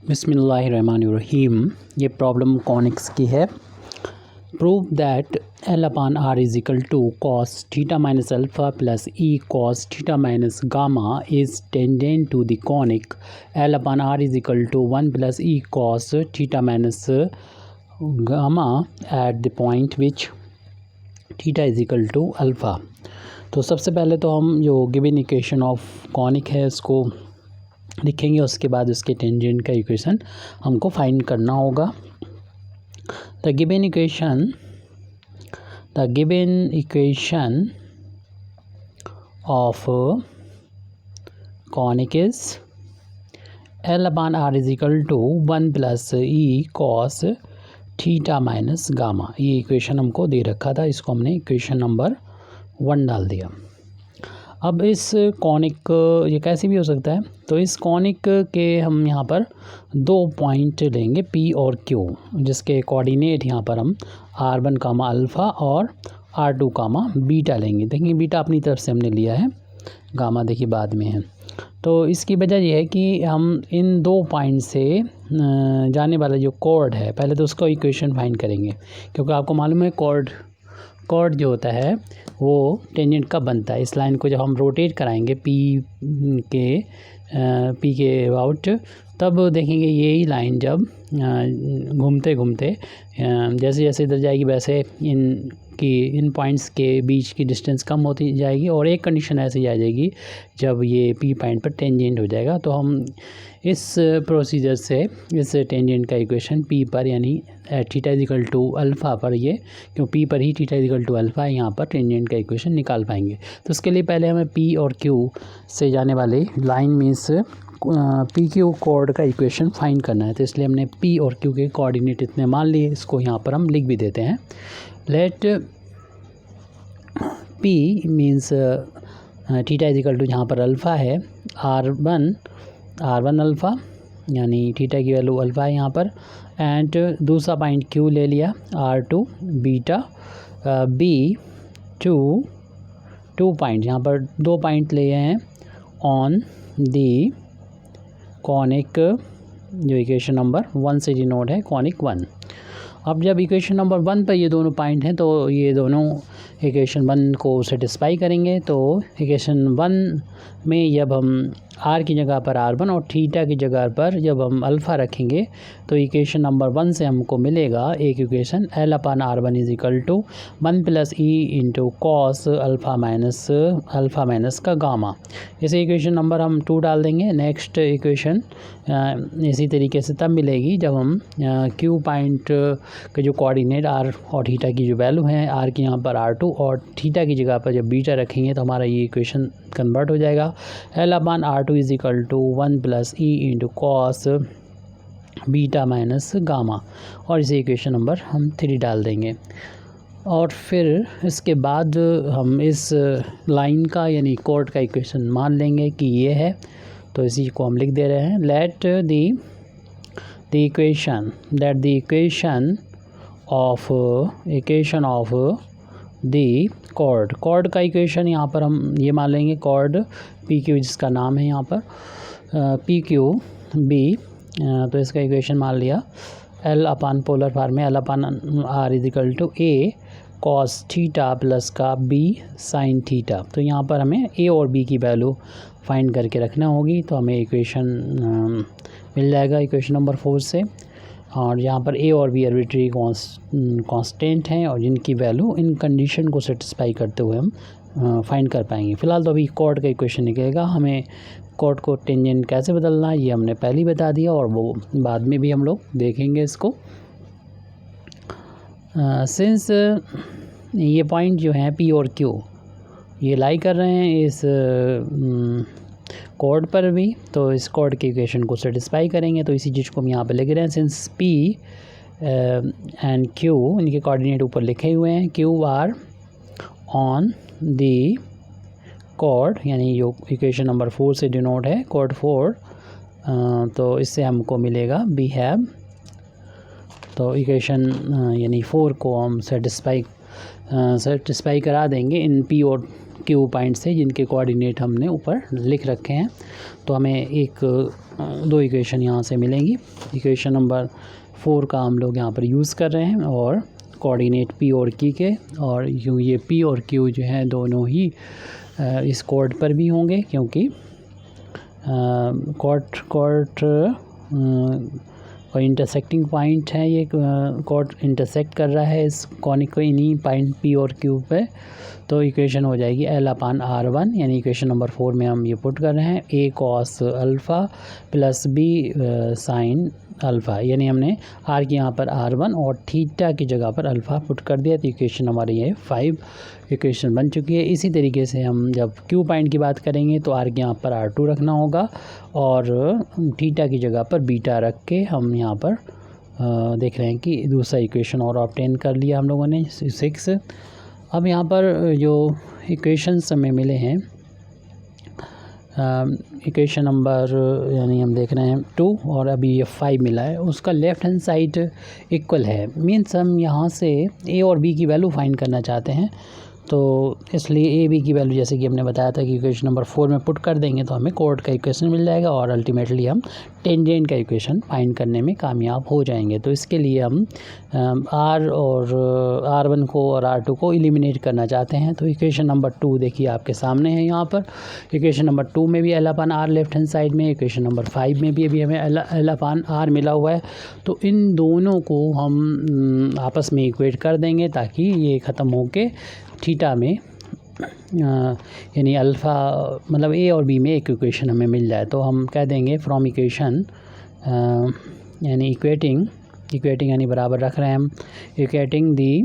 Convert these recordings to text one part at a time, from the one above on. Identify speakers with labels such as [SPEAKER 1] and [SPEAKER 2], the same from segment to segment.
[SPEAKER 1] बिस्मिल्लाहिर्रहमानिर्रहीम। ये problem conics की है। Prove that L upon R is equal to cos theta minus alpha plus E cos theta minus gamma is tangent to the conic L upon R is equal to 1 plus E cos theta minus gamma at the point which theta is equal to alpha. तो सबसे पहले तो हम जो given equation of conic है उसको लिखेंगे, उसके बाद उसके टेंजेंट का इक्वेशन हमको फाइंड करना होगा। The given equation of conic is L upon R is equal to 1 plus E cos theta minus gamma. ये इक्वेशन हमको दे रखा था, इसको हमने इक्वेशन नंबर 1 डाल दिया। अब इस कॉनिक ये कैसे भी हो सकता है, तो इस कॉनिक के हम यहाँ पर 2 पॉइंट लेंगे P और Q, जिसके कोऑर्डिनेट यहाँ पर हम R1 कामा अल्फ़ा और R2 कामा बीटा लेंगे। देखिए बीटा अपनी तरफ से हमने लिया है, गामा देखिए बाद में है। तो इसकी वजह यह है कि हम इन 2 पॉइंट से जाने वाला जो कॉर्ड है, पहले तो उसका इक्वेशन फाइंड करेंगे, क्योंकि आपको मालूम है कॉर्ड जो होता है वो टेंजेंट कब बनता है। इस लाइन को जब हम रोटेट कराएंगे पी के अबाउट, तब देखेंगे यही लाइन जब घूमते घूमते जैसे जैसे इधर जाएगी वैसे इन पॉइंट्स के बीच की डिस्टेंस कम होती जाएगी, और एक कंडीशन ऐसी आ जाएगी जब ये पी पॉइंट पर टेंजेंट हो जाएगा। तो हम इस प्रोसीजर से इस टेंजेंट का इक्वेशन पी पर यानी theta is equal to alpha पर, ये क्यों पी पर ही theta is equal to alpha है, यहाँ पर टेंजेंट का इक्वेशन निकाल पाएंगे। तो उसके लिए पहले हमें पी और क्यू से जाने वाले line means P Q co-ord का इक्वेशन फाइंड करना है। तो इसलिए हमने पी और क्यू के कोऑर्डिनेट इतने मान लिए, इसको यहाँ पर हम लिख भी देते हैं। Let P means theta is equal to जहाँ पर अल्फ़ा है R1 अल्फ़ा, यानी थीटा की वैल्यू अल्फ़ा है यहाँ पर, एंड दूसरा पॉइंट Q ले लिया R2 बीटा, टू पॉइंट यहाँ पर 2 पॉइंट लिए हैं ऑन दी कॉनिक, जो इक्वेशन नंबर 1 से डिनोट है कॉनिक 1। अब जब इक्वेशन नंबर 1 पर ये दोनों पॉइंट हैं तो ये दोनों इक्वेशन 1 को सेटिस्फाई करेंगे। तो इक्वेशन 1 में जब हम R की जगह पर R1 और थीटा की जगह पर जब हम अल्फ़ा रखेंगे, तो इक्वेशन नंबर 1 से हमको मिलेगा एक equation L upon R1 is equal to 1 plus E into cos alpha minus का गामा। इसे इक्वेशन नंबर हम 2 डाल देंगे। नेक्स्ट इक्वेशन इसी तरीके से तब मिलेगी जब हम Q पॉइंट के जो कोऑर्डिनेट R और थीटा की जो वैल्यू है, R की यहाँ पर R2 और थीटा की जगह पर जब बीटा रखेंगे तो हमारा ये इक्वेशन कन्वर्ट हो जाएगा। L upon R2 is equal to 1 plus E into cos beta minus gamma, और इसे इक्वेशन नंबर हम 3 डाल देंगे। और फिर इसके बाद हम इस लाइन का यानी कॉर्ड का इक्वेशन मान लेंगे कि ये है, तो इसी को हम लिख दे रहे हैं। Let the equation of the chord का इक्वेशन यहाँ पर हम ये मान लेंगे, कॉर्ड पी क्यू जिसका नाम है यहाँ पर पी क्यू बी, तो इसका इक्वेशन मान लिया L अपान पोलर फॉर्म में L upon R is equal to A cos theta plus का B साइन थीटा। तो यहाँ पर हमें A और B की वैल्यू फाइंड करके रखना होगी, तो हमें इक्वेशन मिल जाएगा इक्वेशन नंबर 4 से। और यहाँ पर A और B आर्बिट्री कांस्टेंट हैं और जिनकी वैल्यू इन कंडीशन को सेटिस्फाई करते हुए हम फाइंड कर पाएंगे। फिलहाल तो अभी कॉर्ड का इक्वेशन निकलेगा, हमें कॉर्ड को टेंजेंट कैसे बदलना है ये हमने पहले ही बता दिया, और वो बाद में भी हम लोग देखेंगे इसको। सिंस ये पॉइंट जो हैं P और Q ये लाई कर रहे हैं इस कॉर्ड पर भी, तो इस कॉर्ड के इक्वेशन को सेटिस्फाई करेंगे। तो इसी चीज़ को हम यहाँ पे लिख रहे हैं। सिंस P एंड Q इनके कोऑर्डिनेट ऊपर लिखे हुए हैं, Q are on the chord, यानी जो इक्वेशन नंबर 4 से डिनोट है कॉर्ड 4, तो इससे हमको मिलेगा वी हैव, तो इक्वेशन यानी 4 को हम सेटिस्फाई सेटिस्फाई करा देंगे इन पी और क्यू पॉइंट से, जिनके कोऑर्डिनेट हमने ऊपर लिख रखे हैं। तो हमें दो इक्वेशन यहाँ से मिलेंगी। इक्वेशन नंबर 4 का हम लोग यहाँ पर यूज़ कर रहे हैं और कोऑर्डिनेट पी और क्यू के, और ये पी और क्यू जो है दोनों ही इस कोड पर भी होंगे, क्योंकि कॉर्ड और इंटरसेक्टिंग पॉइंट है, ये कॉर्ड इंटरसेक्ट कर रहा है इस कॉनिक को इन्हीं पॉइंट पी और क्यू पे। तो इक्वेशन हो जाएगी L/R1, यानी इक्वेशन नंबर 4 में हम ये पुट कर रहे हैं A cos alpha plus B sine alpha, यानी हमने R की यहाँ पर R1 और थीटा की जगह पर अल्फ़ा पुट कर दिया। तो इक्वेशन हमारी ये 5 इक्वेशन बन चुकी है। इसी तरीके से हम जब क्यू पॉइंट की बात करेंगे तो R के यहाँ पर R2 रखना होगा और थीटा की जगह पर बीटा रख के हम यहाँ पर देख रहे हैं कि दूसरा इक्वेशन और ऑब्टेन कर लिया हम लोगों ने 6। अब यहाँ पर जो इक्वेशंस हमें मिले हैं, इक्वेशन नंबर यानी हम देख रहे हैं 2 और अभी ये 5 मिला है, उसका लेफ़्ट हैंड साइड इक्वल है। मीन्स हम यहाँ से ए और बी की वैल्यू फाइंड करना चाहते हैं, तो इसलिए ए बी की वैल्यू जैसे कि हमने बताया था कि इक्वेशन नंबर 4 में पुट कर देंगे तो हमें कॉर्ड का इक्वेशन मिल जाएगा और अल्टीमेटली हम टेंजेंट का इक्वेशन फाइंड करने में कामयाब हो जाएंगे। तो इसके लिए हम आर और R1 को और R2 को एलिमिनेट करना चाहते हैं। तो इक्वेशन नंबर 2 देखिए आपके सामने है यहाँ पर। इक्वेशन नंबर 2 में भी L/R लेफ्ट हैंड साइड में, इक्वेशन नंबर 5 में भी अभी हमें L/R मिला हुआ है। तो इन दोनों को हम आपस में इक्वेट कर देंगे ताकि ये ख़त्म होके थीटा में यानी अल्फ़ा मतलब ए और बी में एक इक्वेशन हमें मिल जाए। तो हम कह देंगे फ्रॉम इक्वेशन यानी इक्वेटिंग यानी बराबर रख रहे हैं हम, इक्वेटिंग दी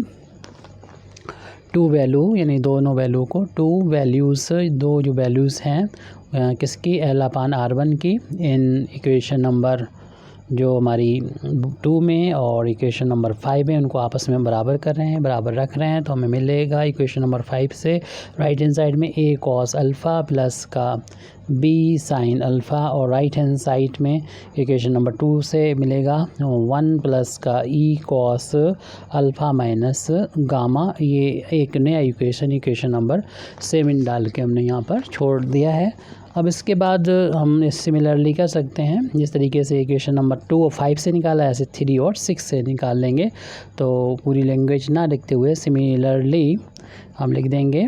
[SPEAKER 1] टू वैल्यू यानी दोनों वैल्यू को, दो जो वैल्यूज़ हैं किसकी, L/R1 की इन इक्वेशन नंबर जो हमारी 2 में और इक्वेशन नंबर 5 में, उनको आपस में बराबर कर रहे हैं, बराबर रख रहे हैं। तो हमें मिलेगा इक्वेशन नंबर 5 से राइट हैंड साइड में A cos अल्फ़ा प्लस का B साइन अल्फ़ा, और राइट हैंड साइड में इक्वेशन नंबर 2 से मिलेगा 1 प्लस का E cos alpha minus gamma. ये एक नया इक्वेशन नंबर 7 डाल के हमने यहाँ पर छोड़ दिया है। अब इसके बाद हम सिमिलरली कर सकते हैं, जिस तरीके से इक्वेशन नंबर 2 और 5 से निकाला ऐसे 3 और 6 से निकाल लेंगे। तो पूरी लैंग्वेज ना लिखते हुए सिमिलरली हम लिख देंगे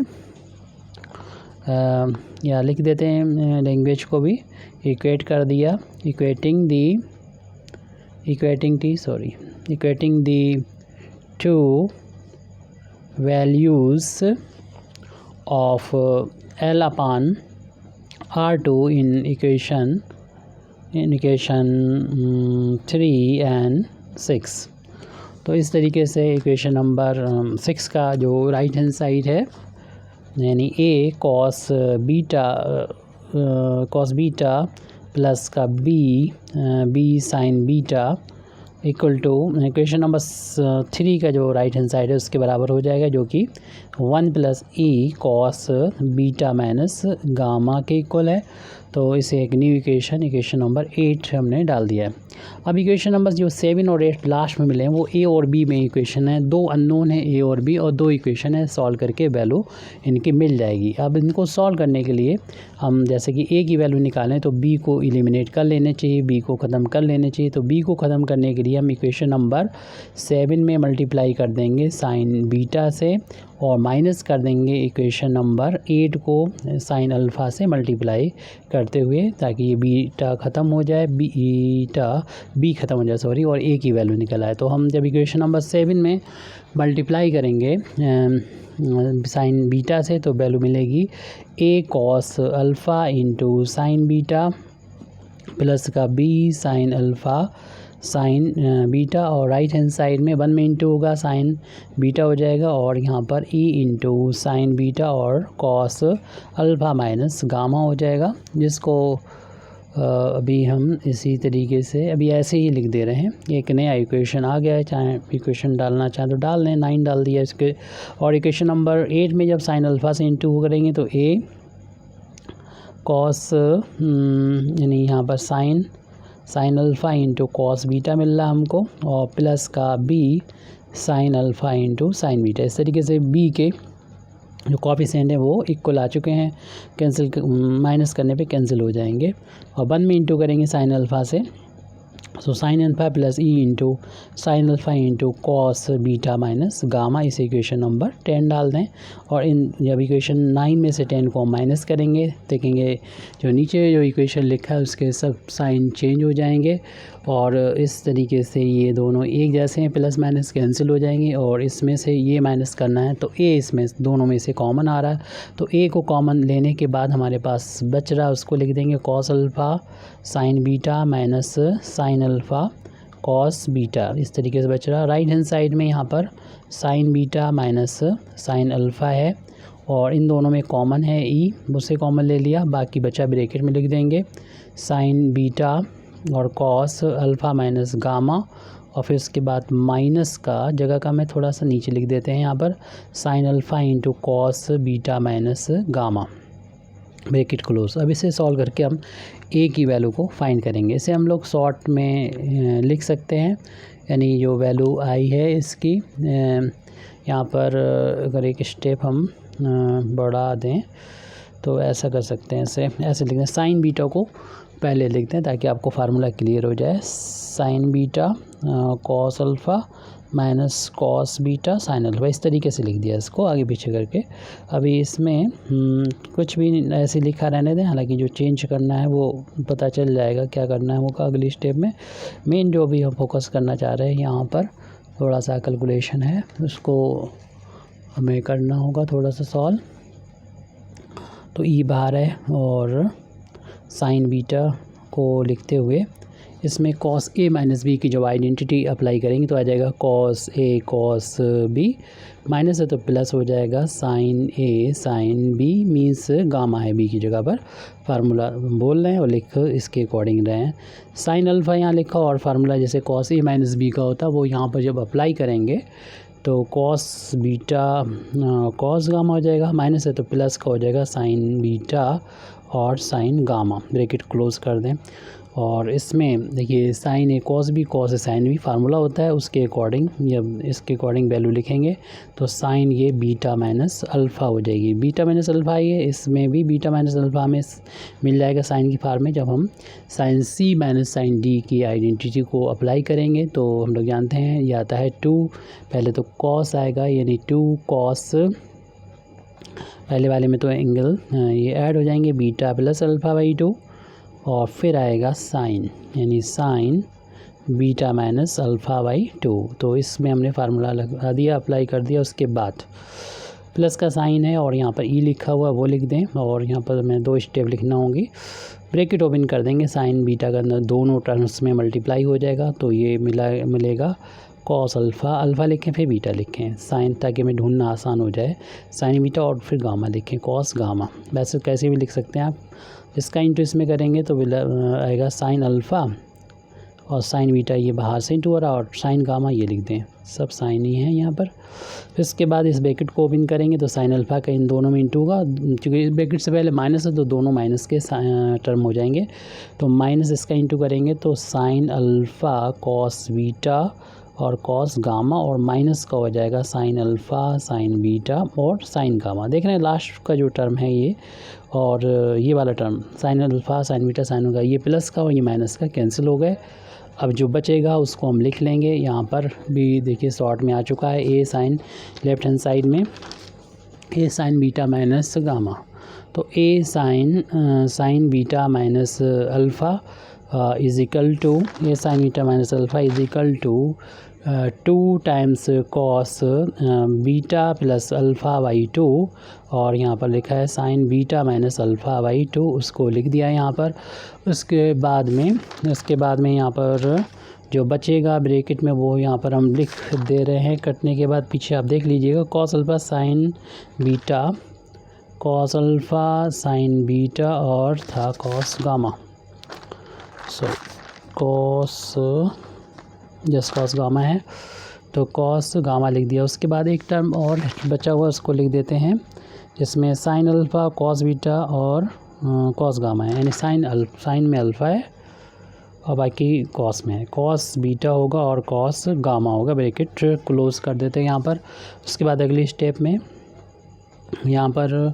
[SPEAKER 1] या लिख देते हैं लैंग्वेज को भी, इक्वेट कर दिया, equating the two values of L/R2 in equation 3 and 6। तो इस तरीके से इक्वेशन नंबर 6 का जो राइट हैंड साइड है यानी A cos बीटा प्लस का B sine beta equal to equation number 3 का जो राइट हैंड साइड है उसके बराबर हो जाएगा, जो कि 1 plus E cos beta minus gamma के इक्वल है। तो इसे एक न्यू इक्वेशन नंबर 8 हमने डाल दिया है। अब इक्वेशन नंबर जो 7 और 8 लास्ट में मिले हैं वो A और B में इक्वेशन है, 2 अननोन है A और B और 2 इक्वेशन है, सॉल्व करके वैल्यू इनकी मिल जाएगी। अब इनको सॉल्व करने के लिए हम जैसे कि A की वैल्यू निकालें तो B को एलिमिनेट कर लेने चाहिए, B को ख़त्म कर लेने चाहिए। तो B को ख़त्म करने के लिए हम इक्वेशन नंबर 7 में मल्टीप्लाई कर देंगे साइन बीटा से और माइनस कर देंगे इक्वेशन नंबर 8 को साइन अल्फ़ा से मल्टीप्लाई करते हुए, ताकि ये बीटा ख़त्म हो जाए, बी ख़त्म हो जाए और A की वैल्यू निकल आए। तो हम जब इक्वेशन नंबर 7 में मल्टीप्लाई करेंगे साइन बीटा से तो वैल्यू मिलेगी A cos alpha into sine beta plus का B sine alpha sine beta, और राइट हैंड साइड में 1 में इंटू होगा साइन बीटा हो जाएगा और यहाँ पर E इंटू साइन बीटा और कॉस अल्फ़ा माइनस गामा हो जाएगा, जिसको अभी हम इसी तरीके से अभी ऐसे ही लिख दे रहे हैं। एक नया इक्वेशन आ गया है, चाहे इक्वेशन डालना चाहें तो डाल लें, 9 डाल दिया इसके। और इक्वेशन नंबर 8 में जब साइन अल्फ़ा से इंटू करेंगे तो A कॉस यानी यहाँ पर sine alpha into cos beta मिल रहा हमको, और प्लस का B sine alpha into sine beta. इस तरीके से बी के जो कॉफिशिएंट हैं वो इक्वल आ चुके हैं, कैंसिल माइनस करने पे कैंसिल हो जाएंगे। और 1 में इंटू करेंगे साइन अल्फ़ा से, so sine alpha plus E into sine alpha into cos beta minus gamma. इस इक्वेशन नंबर 10 डाल दें और इन जब इक्वेशन 9 में से 10 को माइनस करेंगे, देखेंगे जो नीचे जो इक्वेशन लिखा है उसके सब साइन चेंज हो जाएंगे और इस तरीके से ये दोनों एक जैसे हैं, प्लस माइनस कैंसिल हो जाएंगे। और इसमें से ये माइनस करना है तो ए इसमें दोनों में से कॉमन आ रहा है, तो ए को कॉमन लेने के बाद हमारे पास बच रहा है उसको लिख देंगे cos alpha sine beta minus sine alpha cos beta. इस तरीके से बच रहा। राइट हैंड साइड में यहाँ पर sign beta minus sine alpha है और इन दोनों में कॉमन है ई, उससे कॉमन ले लिया, बाकी बचा ब्रैकेट में लिख देंगे साइन बीटा और कॉस अल्फ़ा माइनस गामा। और फिर उसके बाद माइनस का जगह का मैं थोड़ा सा नीचे लिख देते हैं यहाँ पर sine alpha into cos beta minus gamma, bracket close. अब इसे सॉल्व करके हम ए की वैल्यू को फाइंड करेंगे। इसे हम लोग शॉर्ट में लिख सकते हैं, यानी जो वैल्यू आई है इसकी यहाँ पर अगर एक स्टेप हम बढ़ा दें तो ऐसा कर सकते हैं, ऐसे लिख दें। साइन बीटा को पहले लिखते हैं ताकि आपको फार्मूला क्लियर हो जाए। Sign beta cos alpha minus cos beta sine alpha, इस तरीके से लिख दिया इसको आगे पीछे करके। अभी इसमें कुछ भी ऐसे लिखा रहने दें, हालांकि जो चेंज करना है वो पता चल जाएगा क्या करना है होगा अगली स्टेप में। मेन जो भी हम फोकस करना चाह रहे हैं यहाँ पर थोड़ा सा कैलकुलेशन है, उसको हमें करना होगा थोड़ा सा सॉल्व। तो ई बाहर है और साइन बीटा को लिखते हुए इसमें कॉस ए माइनस बी की जो आइडेंटिटी अप्लाई करेंगे तो आ जाएगा cos A cos B, minus है तो प्लस हो जाएगा साइन ए साइन बी, मीन्स गामा है बी की जगह पर। फार्मूला बोल रहे हैं और लिख इसके अकॉर्डिंग रहे हैं। साइन अल्फ़ा यहाँ लिखा और फार्मूला जैसे कॉस ए माइनस बी का होता है वो यहाँ पर जब अप्लाई करेंगे तो कॉस बीटा कॉस गामा हो जाएगा, माइनस है तो प्लस का हो जाएगा साइन बीटा और साइन गामा, ब्रैकेट क्लोज कर दें। और इसमें देखिए sign A cos B cos A sine B formula होता है, उसके अकॉर्डिंग जब इसके अकॉर्डिंग वैल्यू लिखेंगे तो साइन ये बीटा माइनस अल्फ़ा हो जाएगी। बीटा माइनस अल्फ़ा ये इसमें भी बीटा माइनस अल्फ़ा में मिल जाएगा साइन की फार्म में। जब हम साइन सी माइनस साइन डी की आइडेंटिटी को अप्लाई करेंगे तो हम लोग जानते हैं ये आता है 2, पहले तो कॉस आएगा यानी 2 कॉस, पहले वाले में तो एंगल ये ऐड हो जाएंगे बीटा प्लस अल्फ़ा बाई 2 और फिर आएगा साइन यानी sign beta minus alpha by 2। तो इसमें हमने फार्मूला लगा दिया, अप्लाई कर दिया, उसके बाद प्लस का साइन है और यहाँ पर ई लिखा हुआ वो लिख दें और यहाँ पर मैं 2 स्टेप लिखना होंगी। ब्रैकेट ओपन कर देंगे, साइन बीटा का अंदर दोनों टर्म्स में मल्टीप्लाई हो जाएगा तो ये मिलेगा कॉस अल्फ़ा, अल्फ़ा लिखें फिर बीटा लिखें, साइन ताकि हमें ढूंढना आसान हो जाए, साइन बीटा और फिर गामा लिखें कॉस गामा। वैसे कैसे भी लिख सकते हैं आप, इसका इंटू इसमें करेंगे तो आएगा साइन अल्फ़ा और साइन बीटा ये बाहर से इंटू हो रहा और साइन गामा ये लिख दें, सब साइन ही है यहाँ पर। इसके बाद इस ब्रैकेट को ओपन करेंगे तो साइन अल्फ़ा का इन दोनों में इंटू होगा, क्योंकि इस ब्रैकेट से पहले माइनस है तो दोनों माइनस के टर्म हो जाएंगे। तो माइनस इसका इंटू करेंगे तो साइन अल्फ़ा कॉस बीटा और कॉस गामा और माइनस का हो जाएगा साइन अल्फ़ा साइन बीटा और साइन गामा। देख रहे हैं लास्ट का जो टर्म है ये और ये वाला term sine alpha sine beta sine होगा, ये प्लस का और ये माइनस का कैंसिल हो गए। अब जो बचेगा उसको हम लिख लेंगे, यहाँ पर भी देखिए शॉर्ट में आ चुका है A sine, left hand side में A sine beta minus gamma, तो A sine beta minus alpha is equal to A sine beta minus alpha is equal to 2 times cos beta plus alpha by 2 और यहाँ पर लिखा है sine beta minus alpha by 2, उसको लिख दिया है यहाँ पर। उसके बाद में यहाँ पर जो बचेगा ब्रैकेट में वो यहाँ पर हम लिख दे रहे हैं, कटने के बाद पीछे आप देख लीजिएगा cos alpha sine beta cos alpha sine beta और था cos gamma, so cos just cos gamma है तो कॉस गामा लिख दिया। उसके बाद एक टर्म और बचा हुआ उसको लिख देते हैं जिसमें साइन अल्फ़ा कॉस बीटा और कॉस गामा है, यानी साइन में अल्फ़ा है और बाकी कॉस में है, कॉस बीटा होगा और कॉस गामा होगा। ब्रैकेट क्लोज कर देते हैं यहाँ पर। उसके बाद अगली स्टेप में यहाँ पर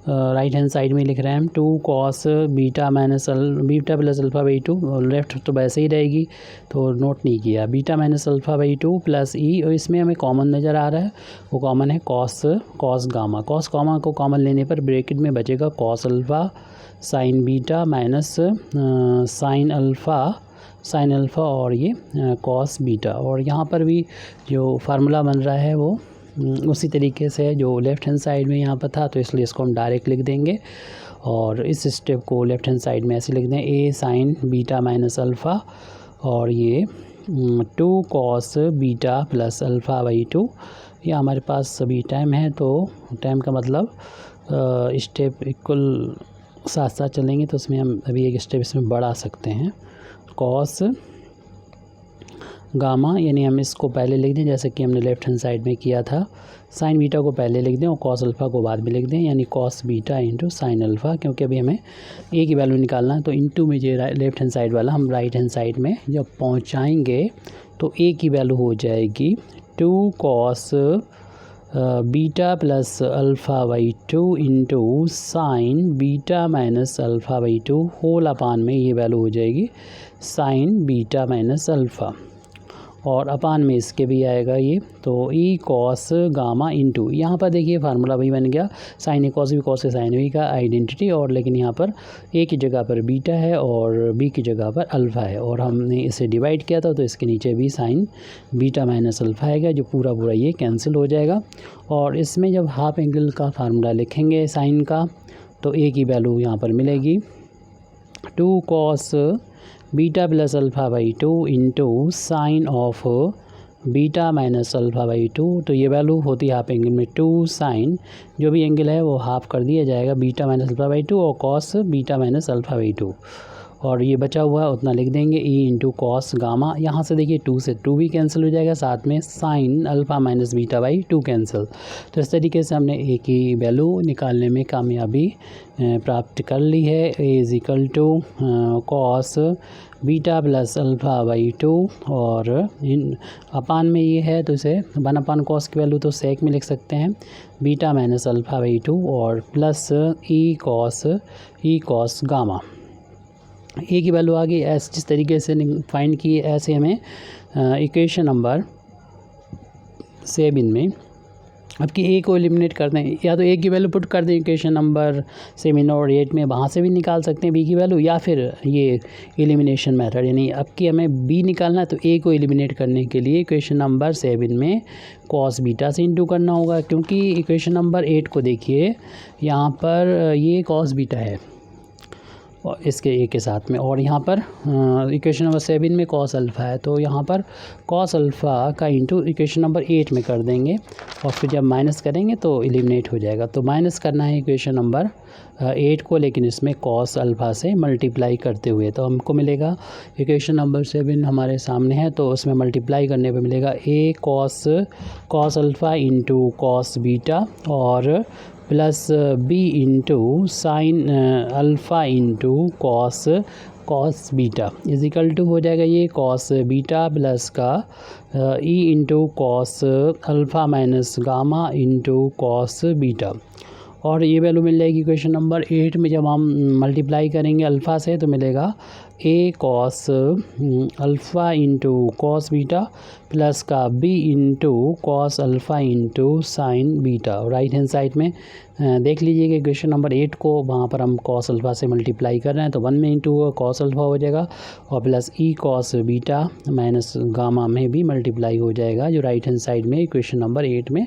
[SPEAKER 1] राइट हैंड साइड में लिख रहे हैं हम 2 cos beta beta plus alpha by 2, और लेफ्ट तो वैसे ही रहेगी तो नोट नहीं किया। Beta minus alpha by 2 plus E, और इसमें हमें कॉमन नज़र आ रहा है, वो कॉमन है कॉस गामा। कॉस गामा को कॉमन लेने पर ब्रैकेट में बचेगा cos alpha sine beta minus sine alpha और ये कॉस बीटा। और यहाँ पर भी जो फार्मूला बन रहा है वो उसी तरीके से जो लेफ़्ट हैंड साइड में यहाँ पर था, तो इसलिए इसको हम डायरेक्ट लिख देंगे। और इस स्टेप को लेफ़्ट हैंड साइड में ऐसे लिख दें, ए साइन बीटा माइनस अल्फ़ा और ये 2 cos beta plus alpha by 2। ये हमारे पास सभी टाइम है, तो टाइम का मतलब स्टेप इक्वल साथ साथ चलेंगे, तो उसमें हम अभी एक स्टेप इसमें बढ़ा सकते हैं। कॉस गामा यानी हम इसको पहले लिख दें जैसे कि हमने लेफ़्ट हैंड साइड में किया था। साइन बीटा को पहले लिख दें और कॉस अल्फ़ा को बाद में लिख दें, यानी cos beta into sine alpha, क्योंकि अभी हमें ए की वैल्यू निकालना है। तो इंटू में जो लेफ़्ट हैंड साइड वाला हम राइट हैंड साइड में जब पहुंचाएंगे तो ए की वैल्यू हो जाएगी 2 cos beta plus alpha by 2 into sine beta minus alpha by 2 whole upon में ये वैल्यू हो जाएगी साइन बीटा माइनस अल्फ़ा, और अपान में इसके भी आएगा ये, तो ई कॉस गामा इंटू, यहाँ पर देखिए फार्मूला वही बन गया, sign A cos B cos A sine B का आइडेंटिटी। और लेकिन यहाँ पर ए की जगह पर बीटा है और बी की जगह पर अल्फ़ा है, और हमने इसे डिवाइड किया था तो इसके नीचे भी साइन बीटा माइनस अल्फ़ा आएगा, जो पूरा पूरा ये कैंसिल हो जाएगा। और इसमें जब हाफ एंगल का फार्मूला लिखेंगे साइन का, तो ए की वैल्यू यहाँ पर मिलेगी 2 cos beta plus alpha by 2 into sine of beta minus alpha by 2। तो ये वैल्यू होती है हाफ एंगल में 2 साइन, जो भी एंगल है वो हाफ कर दिया जाएगा बीटा माइनस अल्फ़ा बाई 2 और cos beta minus alpha by 2, और ये बचा हुआ उतना लिख देंगे ई इंटू कॉस गामा। यहाँ से देखिए 2 से 2 भी कैंसिल हो जाएगा, साथ में sine alpha minus beta by 2 cancel. तो इस तरीके से हमने ए की वैल्यू निकालने में कामयाबी प्राप्त कर ली है। A is equal to cos beta plus alpha by 2, और इन अपान में ये है तो इसे 1 अपान कॉस की वैल्यू तो सेक में लिख सकते हैं बीटा माइनस अल्फ़ा बाई 2 और प्लस ई कॉस गामा। ए की वैल्यू आ गई, ऐसे जिस तरीके से फाइंड की ऐसे हमें इक्वेशन नंबर 7 में अब कि ए को एलिमिनेट कर दें, या तो ए की वैल्यू पुट कर दें इक्वेशन नंबर 7 और 8 में, वहाँ से भी निकाल सकते हैं बी की वैल्यू, या फिर ये एलिमिनेशन मेथड, यानी अब कि हमें बी निकालना है तो ए को एलिमिनेट करने के लिए इक्वेशन नंबर 7 में कॉस बीटा से इंटू करना होगा। क्योंकि इक्वेशन नंबर 8 को देखिए, यहाँ पर ये कॉस बीटा है और इसके ए के साथ में, और यहाँ पर इक्वेशन नंबर 7 में कॉस अल्फ़ा है, तो यहाँ पर कॉस अल्फ़ा का इंटू इक्वेशन नंबर 8 में कर देंगे, और फिर जब माइनस करेंगे तो एलिमिनेट हो जाएगा। तो माइनस करना है इक्वेशन नंबर 8 को, लेकिन इसमें कॉस अल्फ़ा से मल्टीप्लाई करते हुए, तो हमको मिलेगा इक्वेशन नंबर 7 हमारे सामने है, तो उसमें मल्टीप्लाई करने पे मिलेगा A cos alpha into cos beta और plus B into sine alpha into cos beta is equal to हो जाएगा ये कॉस बीटा प्लस का E into cos alpha minus gamma into cos beta, और ये वैल्यू मिल जाएगी इक्वेशन नंबर 8 में। जब हम मल्टीप्लाई करेंगे अल्फ़ा से तो मिलेगा A cos alpha into cos beta plus का B into cos alpha into sine beta. Right hand side में देख लीजिए कि इक्वेशन नंबर 8 को वहाँ पर हम कॉस अल्फ़ा से मल्टीप्लाई कर रहे हैं, तो 1 में इंटू कॉस अल्फ़ा हो जाएगा, और plus E cos beta minus gamma में भी मल्टीप्लाई हो जाएगा, जो राइट हैंड साइड में इक्वेशन नंबर 8 में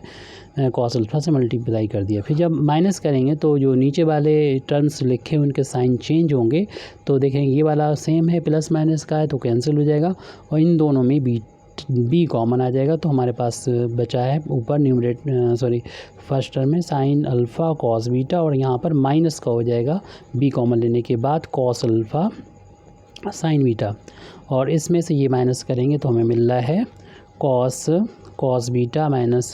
[SPEAKER 1] कॉस अल्फ़ा से मल्टीप्लाई कर दिया। फिर जब माइनस करेंगे तो जो नीचे वाले टर्म्स लिखे उनके साइन चेंज होंगे, तो देखेंगे ये वाला सेम है, प्लस माइनस का है तो कैंसिल हो जाएगा, और इन दोनों में बी कॉमन आ जाएगा, तो हमारे पास बचा है ऊपर फर्स्ट टर्म में साइन अल्फ़ा कॉस बीटा, और यहाँ पर माइनस का हो जाएगा बी कॉमन लेने के बाद कॉस अल्फ़ा साइन बीटा, और इसमें से ये माइनस करेंगे तो हमें मिल रहा है cos beta minus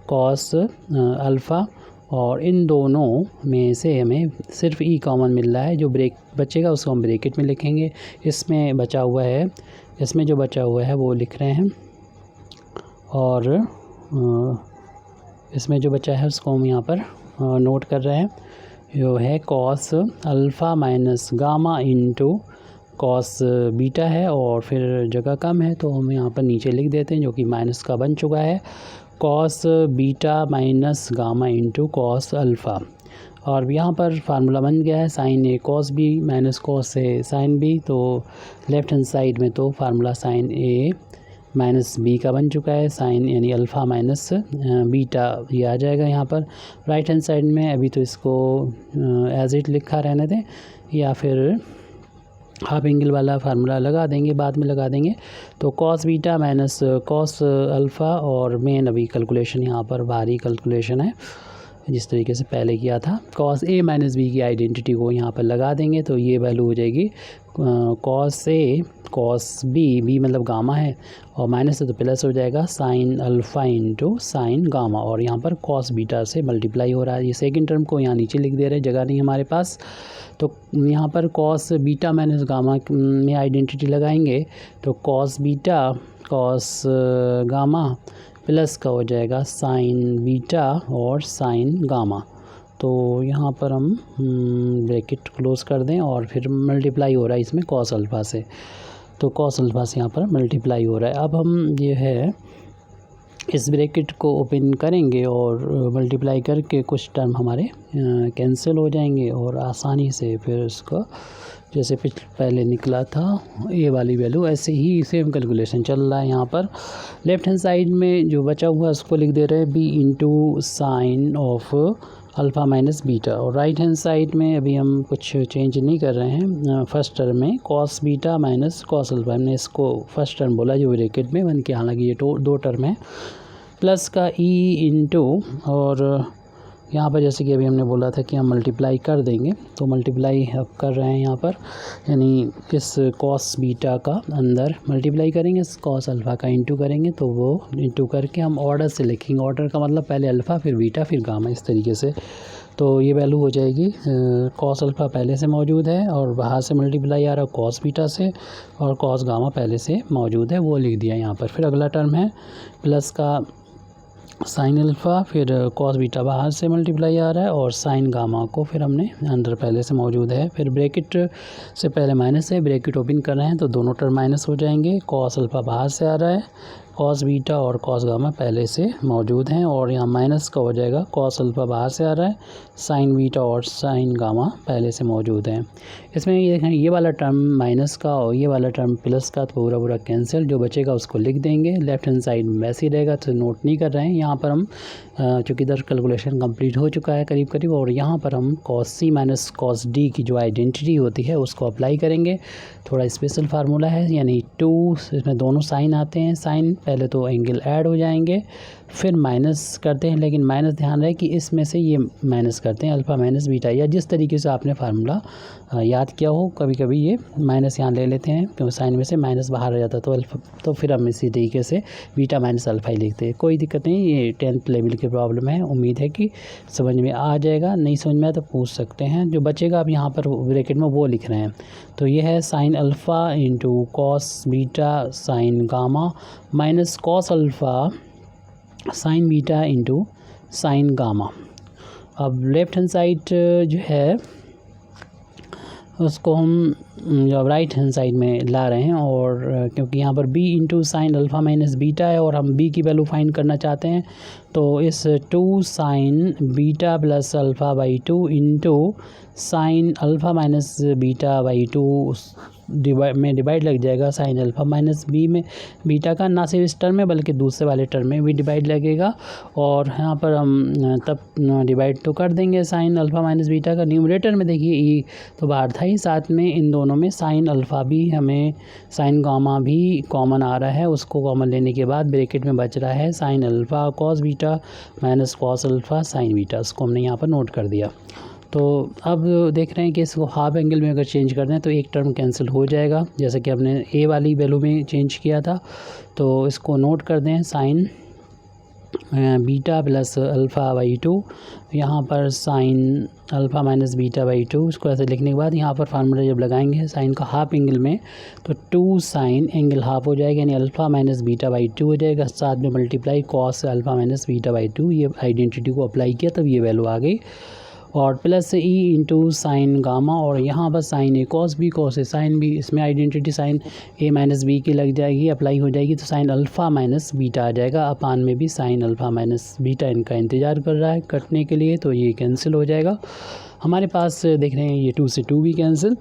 [SPEAKER 1] cos alpha, और इन दोनों में से हमें सिर्फ ई कॉमन मिल रहा है, जो ब्रेक बचेगा उसको हम ब्रैकेट में लिखेंगे। इसमें जो बचा हुआ है वो लिख रहे हैं, और इसमें जो बचा है उसको हम यहाँ पर नोट कर रहे हैं। जो है cos alpha minus gamma into cos beta है, और फिर जगह कम है तो हम यहाँ पर नीचे लिख देते हैं, जो कि माइनस का बन चुका है, cos beta minus gamma into cos alpha. और यहाँ पर फार्मूला बन गया है sign A cos B minus cos A sine B. तो लेफ़्ट हैंड साइड में तो फार्मूला साइन ए माइनस बी का बन चुका है, साइन यानी अल्फ़ा माइनस बीटा ये आ जाएगा यहाँ पर। राइट हैंड साइड में अभी तो इसको एज इट लिखा रहने दें, या फिर हाफ एंगल वाला फार्मूला लगा देंगे, बाद में लगा देंगे। तो cos beta minus cos alpha, और मेन अभी कैलकुलेशन यहाँ पर बाहरी कैलकुलेशन है जिस तरीके से पहले किया था। कॉस ए माइनस बी की आइडेंटिटी को यहाँ पर लगा देंगे, तो ये वैल्यू हो जाएगी cos A cos B, B मतलब गामा है और माइनस है तो प्लस हो जाएगा, sign alpha into sign gamma, और यहाँ पर कॉस बीटा से मल्टीप्लाई हो रहा है। ये सेकंड टर्म को यहाँ नीचे लिख दे रहे हैं, जगह नहीं हमारे पास। तो यहाँ पर कॉस बीटा माइनस गामा में आइडेंटिटी लगाएंगे, तो cos beta cos gamma plus का हो जाएगा साइन बीटा और साइन गामा। तो यहाँ पर हम ब्रैकेट क्लोज कर दें, और फिर मल्टीप्लाई हो रहा है इसमें कॉस अल्फ़ा से, तो कॉस अल्फ़ा से यहाँ पर मल्टीप्लाई हो रहा है। अब हम ये है इस ब्रैकेट को ओपन करेंगे और मल्टीप्लाई करके कुछ टर्म हमारे कैंसिल हो जाएंगे, और आसानी से फिर उसको जैसे पहले निकला था ये वाली वैल्यू, ऐसे ही सेम कैलकुलेशन चल रहा है। यहाँ पर लेफ़्ट हैंड साइड में जो बचा हुआ है उसको लिख दे रहे हैं B into sine of alpha minus beta, और राइट हैंड साइड में अभी हम कुछ चेंज नहीं कर रहे हैं। फर्स्ट टर्म में cos beta minus cos alpha, हमने इसको फर्स्ट टर्म बोला जो ब्रैकेट में बन के, हालांकि ये दो टर्म है, प्लस का ई इंटू, और यहाँ पर जैसे कि अभी हमने बोला था कि हम मल्टीप्लाई कर देंगे, तो मल्टीप्लाई अब कर रहे हैं यहाँ पर, यानी इस कॉस बीटा का अंदर मल्टीप्लाई करेंगे, इस कॉस अल्फ़ा का इंटू करेंगे, तो वो इंटू करके हम ऑर्डर से लिखेंगे। ऑर्डर का मतलब पहले अल्फ़ा फिर बीटा फिर गामा, इस तरीके से। तो ये वैल्यू हो जाएगी कॉस अल्फ़ा पहले से मौजूद है और बाहर से मल्टीप्लाई आ रहा है कॉस बीटा से, और कॉस गामा पहले से मौजूद है वो लिख दिया यहाँ पर। फिर अगला टर्म है प्लस का साइन अल्फ़ा, फिर कॉस बीटा बाहर से मल्टीप्लाई आ रहा है, और साइन गामा को फिर हमने अंदर पहले से मौजूद है। फिर ब्रैकेट से पहले माइनस है, ब्रैकेट ओपन कर रहे हैं तो दोनों टर्म माइनस हो जाएंगे। कॉस अल्फ़ा बाहर से आ रहा है, कॉस बीटा और कॉस गामा पहले से मौजूद हैं, और यहाँ माइनस का हो जाएगा, कॉस अल्फ़ा बाहर से आ रहा है, साइन बीटा और साइन गामा पहले से मौजूद हैं। इसमें ये देखें, ये वाला टर्म माइनस का और ये वाला टर्म प्लस का, तो पूरा पूरा कैंसिल, जो बचेगा उसको लिख देंगे। लेफ्ट हैंड साइड में वैसे ही रहेगा, तो नोट नहीं कर रहे हैं यहाँ पर हम, चूँकि इधर कैलकुलेशन कंप्लीट हो चुका है करीब करीब, और यहाँ पर हम कॉस सी माइनस कॉस डी की जो आइडेंटिटी होती है उसको अप्लाई करेंगे। थोड़ा स्पेशल फार्मूला है, यानी 2, इसमें दोनों साइन आते हैं, साइन पहले तो एंगल ऐड हो जाएंगे, फिर माइनस करते हैं, लेकिन माइनस ध्यान रहे कि इसमें से ये माइनस करते हैं अल्फ़ा माइनस बीटा, या जिस तरीके से आपने फार्मूला याद किया हो। कभी कभी ये माइनस यहाँ ले लेते हैं क्योंकि साइन में से माइनस बाहर आ जाता, तो अल्फ़ा, तो फिर हम इसी तरीके से बीटा माइनस अल्फ़ा ही लिखते हैं। कोई दिक्कत नहीं, ये 10th लेवल की प्रॉब्लम है, उम्मीद है कि समझ में आ जाएगा। नहीं समझ में आया तो पूछ सकते हैं। जो बचेगा आप यहाँ पर ब्रैकेट में वो लिख रहे हैं, तो ये है sign alpha into cos beta sine gamma minus cos alpha sine beta into sine gamma. अब लेफ़्ट हैंड साइड जो है उसको हम जब राइट हैंड साइड में ला रहे हैं, और क्योंकि यहाँ पर b into sine alpha minus beta है और हम b की वैल्यू फाइंड करना चाहते हैं, तो इस 2 sign beta plus alpha by 2 into sine alpha minus beta by 2 divide लग जाएगा साइन अल्फ़ा माइनस बी में बीटा का, ना सिर्फ इस टर्म में बल्कि दूसरे वाले टर्म में भी डिवाइड लगेगा, और यहाँ पर हम तब डिवाइड तो कर देंगे साइन अल्फ़ा माइनस बीटा का। न्यूमरेटर में देखिए ई तो बाहर था ही, साथ में इन दोनों में साइन अल्फ़ा भी, हमें साइन गामा भी कॉमन आ रहा है, उसको कॉमन लेने के बाद ब्रैकेट में बच रहा है sine alpha cos beta minus cos alpha sine beta, उसको हमने यहाँ पर नोट कर दिया। तो अब देख रहे हैं कि इसको हाफ एंगल में अगर चेंज कर दें तो एक टर्म कैंसिल हो जाएगा, जैसे कि हमने ए वाली वैल्यू में चेंज किया था। तो इसको नोट कर दें, sign beta plus alpha by to, यहाँ पर sine alpha minus beta by to. इसको ऐसे लिखने के बाद यहाँ पर फार्मूला जब लगाएंगे साइन का हाफ एंगल में, तो 2 साइन एंगल हाफ हो जाएगा, यानी alpha minus beta by to हो जाएगा, साथ में multiply cos alpha minus beta by to. ये आइडेंटिटी को अप्लाई किया तब ये वैल्यू आ गई, और plus E into sine gamma, और यहाँ पर sign A cos B, cos A sine B, इसमें आइडेंटिटी साइन ए माइनस बी की लग जाएगी, अप्लाई हो जाएगी, तो साइन अल्फ़ा माइनस बीटा आ जाएगा। अपान में भी साइन अल्फ़ा माइनस बीटा इनका इंतज़ार कर रहा है कटने के लिए, तो ये कैंसिल हो जाएगा। हमारे पास देख रहे हैं ये 2 से 2 भी कैंसिल,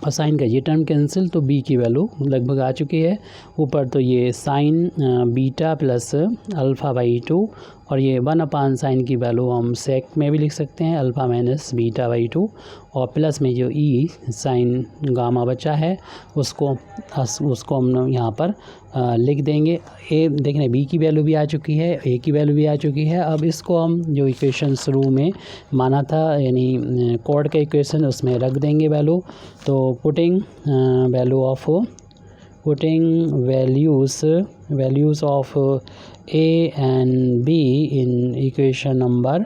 [SPEAKER 1] और साइन का ये टर्म कैंसिल, तो बी की वैल्यू लगभग आ चुकी है ऊपर। तो ये sign beta plus alpha by two, और ये 1 साइन की वैल्यू हम सेक में भी लिख सकते हैं, alpha minus beta by two, और प्लस में जो ई साइन गामा बचा है उसको हम यहाँ पर लिख देंगे। ए देख रहे हैं बी की वैल्यू भी आ चुकी है, ए की वैल्यू भी आ चुकी है। अब इसको हम जो इक्वेशन शुरू में माना था, यानी कॉर्ड का इक्वेशन, उसमें रख देंगे वैल्यू। तो putting values of A and be in equation number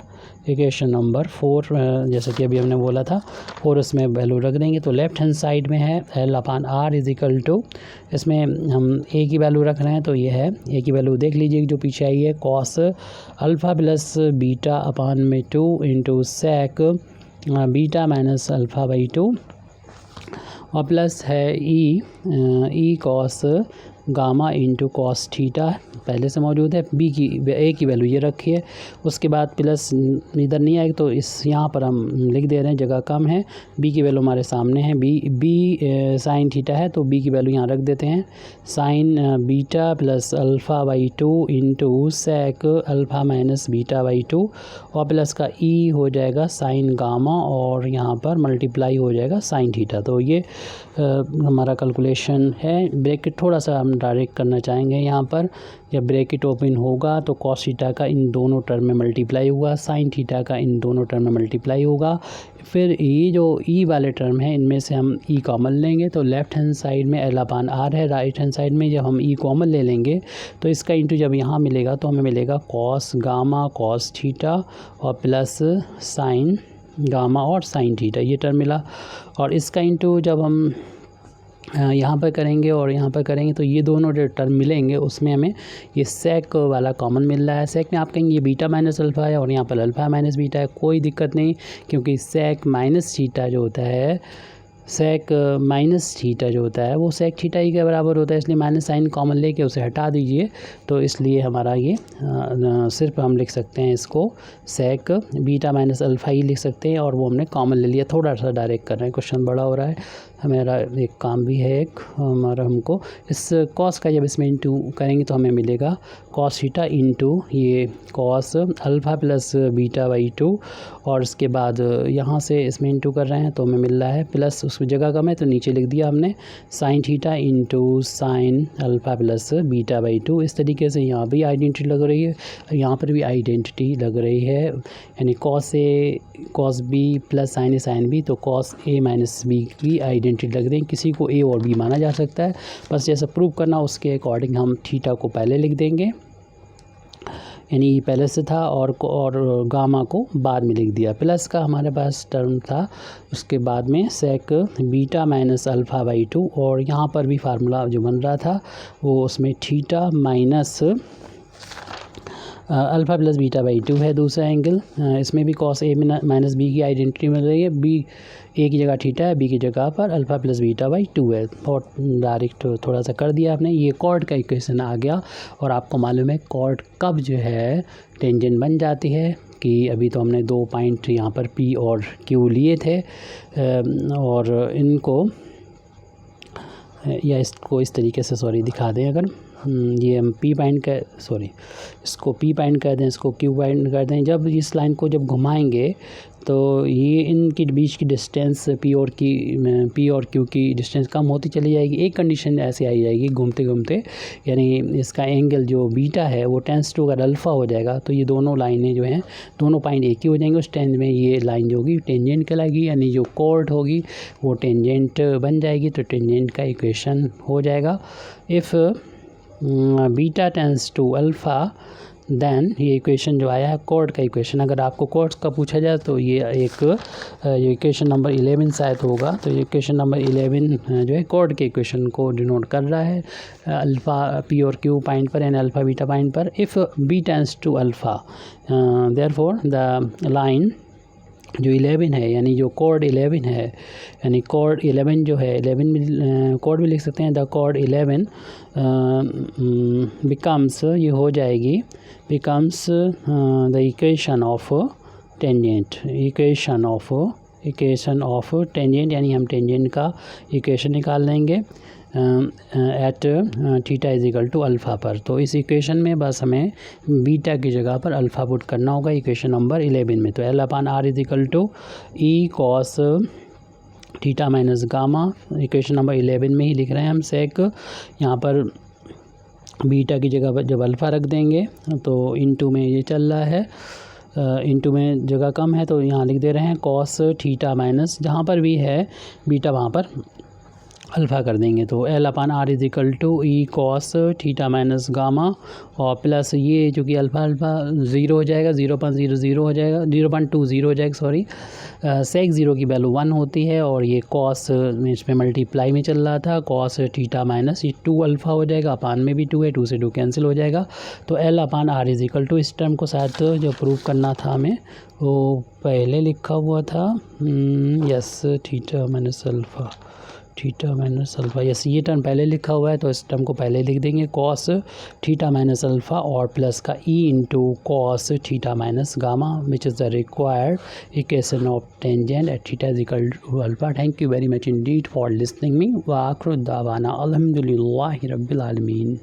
[SPEAKER 1] 4, जैसे कि अभी हमने बोला था 4, उसमें वैल्यू रख देंगे। तो लेफ़्ट हैंड साइड में है L upon R is equal to, इसमें हम ए की वैल्यू रख रहे हैं, तो ये है ए की वैल्यू देख लीजिए जो पीछे आई है, cos alpha plus beta upon में 2 into sec beta minus alpha by 2, और प्लस है E cos gamma into cos theta पहले से मौजूद है। ए की वैल्यू ये रखी है, उसके बाद प्लस इधर नहीं आएगी, तो इस यहाँ पर हम लिख दे रहे हैं, जगह कम है। बी की वैल्यू हमारे सामने है, बी साइन थीटा है, तो बी की वैल्यू यहाँ रख देते हैं, sine beta plus alpha by two into sec alpha minus beta by two, और प्लस का ई हो जाएगा साइन गामा, और यहाँ पर मल्टीप्लाई हो जाएगा साइन थीटा। तो ये हमारा कैलकुलेशन है। ब्रैकेट थोड़ा सा हम डायरेक्ट करना चाहेंगे यहाँ पर, जब ब्रैकेट ओपन होगा तो कॉस थीटा का इन दोनों टर्म में मल्टीप्लाई होगा, साइन थीटा का इन दोनों टर्म में मल्टीप्लाई होगा। फिर ये जो ई वाले टर्म है इनमें से हम ई कॉमन लेंगे, तो लेफ़्ट हैंड साइड में एल अपान आर है, राइट हैंड साइड में जब हम ई कॉमन ले लेंगे तो इसका इंटू जब यहाँ मिलेगा तो हमें मिलेगा कॉस गामा कॉस थीटा, और प्लस साइन गामा और साइन थीटा, ये टर्म मिला। और इसका इंटू जब हम यहाँ पर करेंगे और यहाँ पर करेंगे तो ये दोनों जो टर्म मिलेंगे उसमें हमें ये सेक वाला कॉमन मिल रहा है। सेक में आप कहेंगे ये बीटा माइनस अल्फ़ा है और यहाँ पर अल्फ़ा माइनस बीटा है, कोई दिक्कत नहीं, क्योंकि सेक माइनस थीटा जो होता है, सेक माइनस थीटा जो होता है वो सेक थीटा ही के बराबर होता है, इसलिए माइनस साइन कॉमन लेके उसे हटा दीजिए। तो इसलिए हमारा ये सिर्फ हम लिख सकते हैं इसको सेक बीटा माइनस अल्फ़ा ही लिख सकते हैं, और वो हमने कॉमन ले लिया। थोड़ा सा डायरेक्ट कर रहे हैं, क्वेश्चन बड़ा हो रहा है, हमारा एक काम भी है एक हमारा, हमको इस कॉस का जब इसमें इंटू करेंगे तो हमें मिलेगा कॉस थीटा इंटू ये cos alpha plus beta by two, और उसके बाद यहाँ से इसमें इंटू कर रहे हैं तो हमें मिल रहा है प्लस, उसकी जगह कम है तो नीचे लिख दिया हमने sine theta into sine alpha plus beta by to. इस तरीके से यहाँ भी आइडेंटिटी लग रही है, यहाँ पर भी आइडेंटिटी लग रही है, यानी cos A cos B plus sign A sine B, तो कॉस ए माइनस बी की आइडेंटिटी लग रही है। किसी को ए और बी माना जा सकता है, बस जैसा प्रूव करना उसके अकॉर्डिंग हम थीटा को पहले लिख देंगे, यानी पहले से था, और गामा को बाद में लिख दिया। प्लस का हमारे पास टर्म था, उसके बाद में sec beta minus alpha by two, और यहाँ पर भी फार्मूला जो बन रहा था वो उसमें theta minus alpha plus beta by to है दूसरा एंगल। इसमें भी कॉस ए माइनस बी की आइडेंटिटी मिल रही है, बी ए की जगह थीटा है, बी की जगह पर alpha plus beta by to है। बहुत डायरेक्ट थोड़ा सा कर दिया आपने। ये कॉर्ड का इक्वेशन आ गया, और आपको मालूम है कॉर्ड कब जो है टेंजेंट बन जाती है, कि अभी तो हमने 2 पॉइंट यहाँ पर पी और क्यू लिए थे, और इनको या इसको इस तरीके से दिखा दें, अगर ये हम पी पॉइंट का इसको पी पॉइंट कर दें, इसको क्यू पॉइंट कर दें, जब इस लाइन को जब घुमाएंगे तो ये इनके बीच की डिस्टेंस पी और क्यू की डिस्टेंस कम होती चली जाएगी। एक कंडीशन ऐसे आई जाएगी घूमते घूमते, यानी इसका एंगल जो बीटा है वो टेंस टू अगर अल्फ़ा हो जाएगा तो ये दोनों लाइनें जो हैं दोनों पॉइंट एक ही हो जाएंगे। उस टाइम में ये लाइन जो होगी टेंजेंट कहलाएगी, यानी जो कॉर्ड होगी वो टेंजेंट बन जाएगी, तो टेंजेंट का इक्वेशन हो जाएगा। If beta tends to alpha, then ये इक्वेशन जो आया है कॉर्ड का इक्वेशन। अगर आपको कॉर्ड्स का पूछा जाए तो ये एक ये इक्वेशन नंबर 11 शायद होगा। तो ये इक्वेशन नंबर 11 जो है कॉर्ड के इक्वेशन को डिनोट कर रहा है। अल्फ़ा पी और क्यू पॉइंट पर यानी अल्फ़ा बीटा पॉइंट पर if B tends to alpha, therefore the line जो 11 है यानी जो कॉर्ड 11 है, यानी कॉर्ड 11 जो है 11 में कॉर्ड भी लिख सकते हैं। द कॉर्ड 11 बिकम्स, ये हो जाएगी becomes the equation of tangent, equation of tangent, यानी हम टेंजेंट का इक्वेशन निकाल लेंगे at theta is equal to alpha पर। तो इस इक्वेशन में बस हमें बीटा की जगह पर अल्फ़ा पुट करना होगा इक्वेशन नंबर 11 में। तो L upon R is equal to E cos theta minus gamma, equation number 11 में ही लिख रहे हैं हम सेक। यहाँ पर बीटा की जगह पर जब अल्फ़ा रख देंगे तो इनटू में ये चल रहा है, इनटू में जगह कम है तो यहाँ लिख दे रहे हैं कॉस थीटा माइनस, जहाँ पर भी है बीटा वहाँ पर अल्फ़ा कर देंगे। तो L upon R is equal to E cos theta minus gamma और प्लस ये जो कि अल्फ़ा 0 हो जाएगा, 0.00 हो जाएगा, 0.20 हो जाएगा सॉरी। सेक 0 की वैल्यू 1 होती है और ये कॉस इसमें मल्टीप्लाई में चल रहा था, कॉस थीटा माइनस ये 2 अल्फ़ा हो जाएगा, अपान में भी 2 है, 2 से 2 कैंसिल हो जाएगा। तो L upon R is equal to, इस टर्म को शायद जो प्रूव करना था हमें वो पहले लिखा हुआ था, yes theta minus alpha, theta minus alpha, yes ये टर्म पहले लिखा हुआ है तो इस टर्म को पहले लिख देंगे कॉस थीटा माइनस अल्फ़ा और प्लस का E into cos theta minus gamma which is the required equation of tangent at theta is equal to alpha. Thank you very much indeed for listening me व आखिर दावाना अल्हम्दुलिल्लाहि रब्बिल आलमीन।